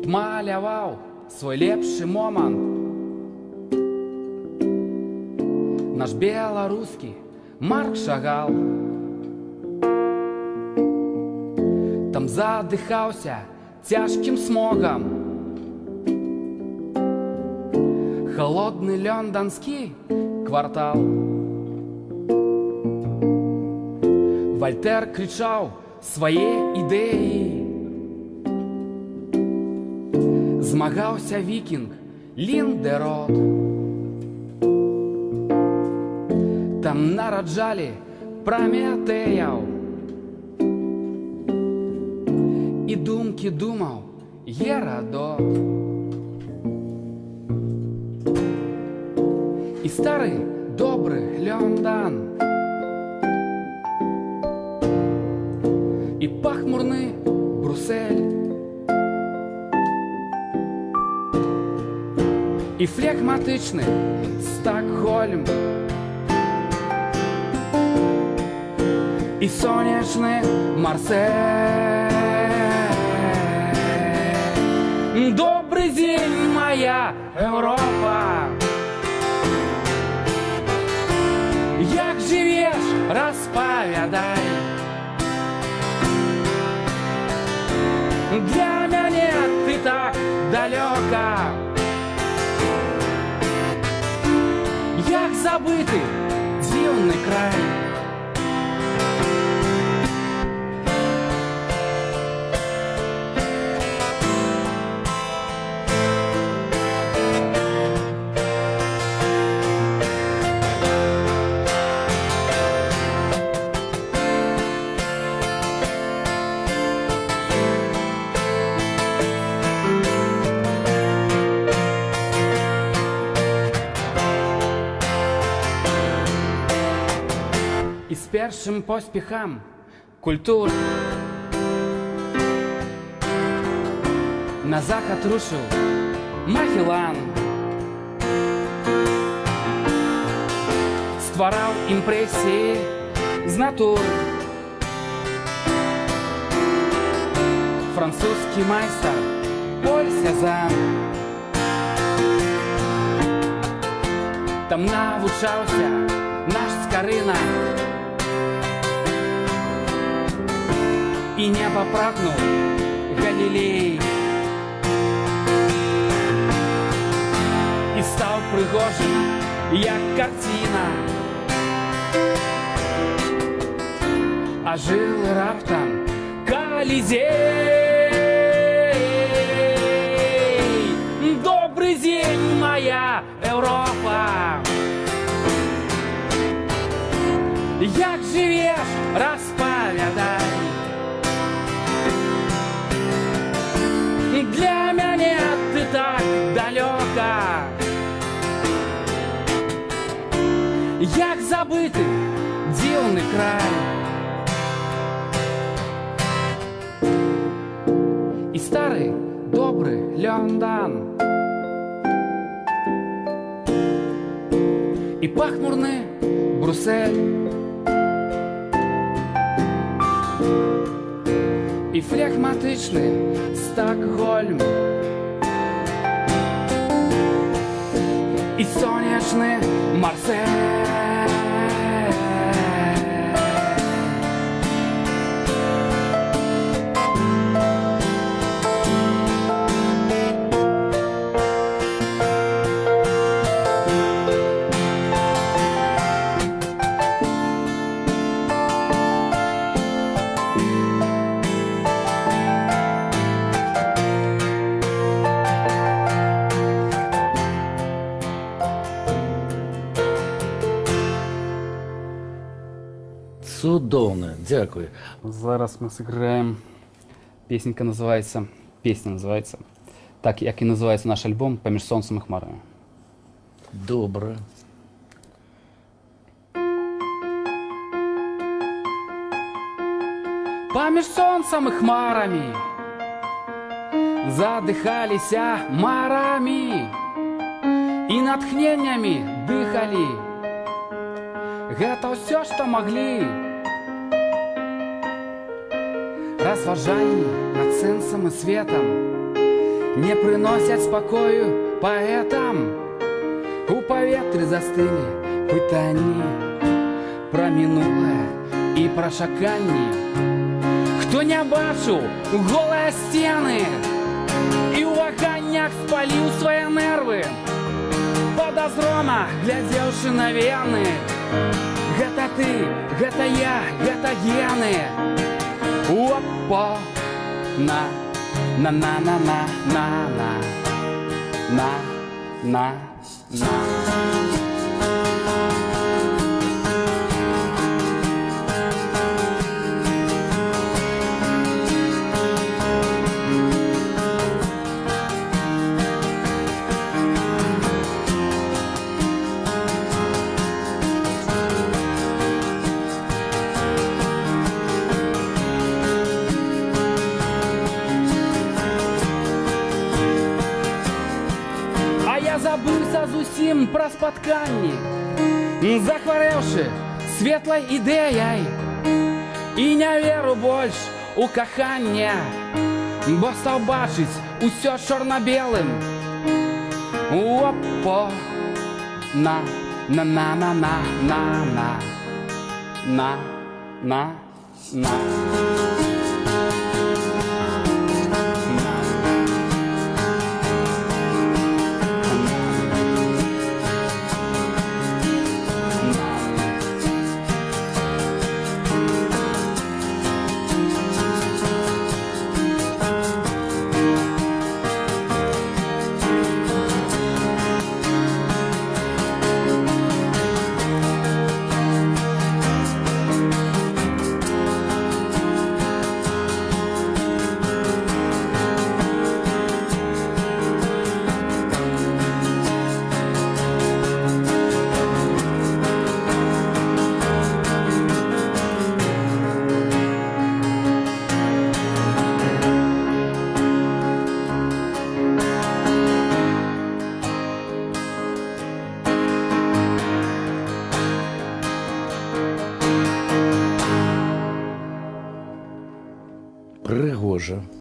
маляваў свой лепшы момант. Наш беларускі Марк Шагал там задыхаўся цяжкім смогам. Холодны лонданскі квартал. Вальтер крычаў свае ідэі. Змагаўся вікінг Ліндерот. Там нараджалі Праметеяў. І думкі думаў Герадот. І стары добры Лёндан. І пахмурны Брюссель. І флегматычны Стокгольм. І сонечны Марсель. Добрый дзень, моя Европа. Як жывеш, распавядай. Для мяне ты так далёка. Як забыты дзіўны край. З першым поспехам культуры на захад рушыў Магеллан. Ствараў імпрэсіі з натуры. Французскі майстар Поль Сезанн. Там навучаўся наш Скарына. І неба прагнуў Галілей. І стаў прыгожым, як карціна. А жыл раптам Калізей. Добрый дзень, моя Европа. Як жывеш, распавядай. Для мяне ты так далёка. Як забыты дзіўны край. І стары добры Лёндан. І пахмурны Брюссель. І флегматычны Стокгольм. І сонечны Марсель. Цудоўна, дзякуй. Зараз мы сыграем. Песня называется так, як і называется наш альбом «Паміж сонцем і хмарамі». Добра. Паміж сонцем і хмарамі задыхаліся марамі і натхненнямі дыхалі. Гэта ўсё, што маглі. Разважанні над сэнсам і светам, не прыносяць спакою паэтам. У паветры застылі пытанні пра мінулае і пра чаканні. Хто не бачыў голыя сцены і ў ваганнях спаліў свае нервы, падазрона глядзеўшы на вены. Гэта ты, гэта я, гэта гены. Опа, на на на на на на на на на. Забыўся зусім пра спатканні, захварэўшы светлай ідэяй, і не веру больш у каханне, бо стаў бачыць усё чорна-белым. Опа, на на на на на на на на на. Пригожа.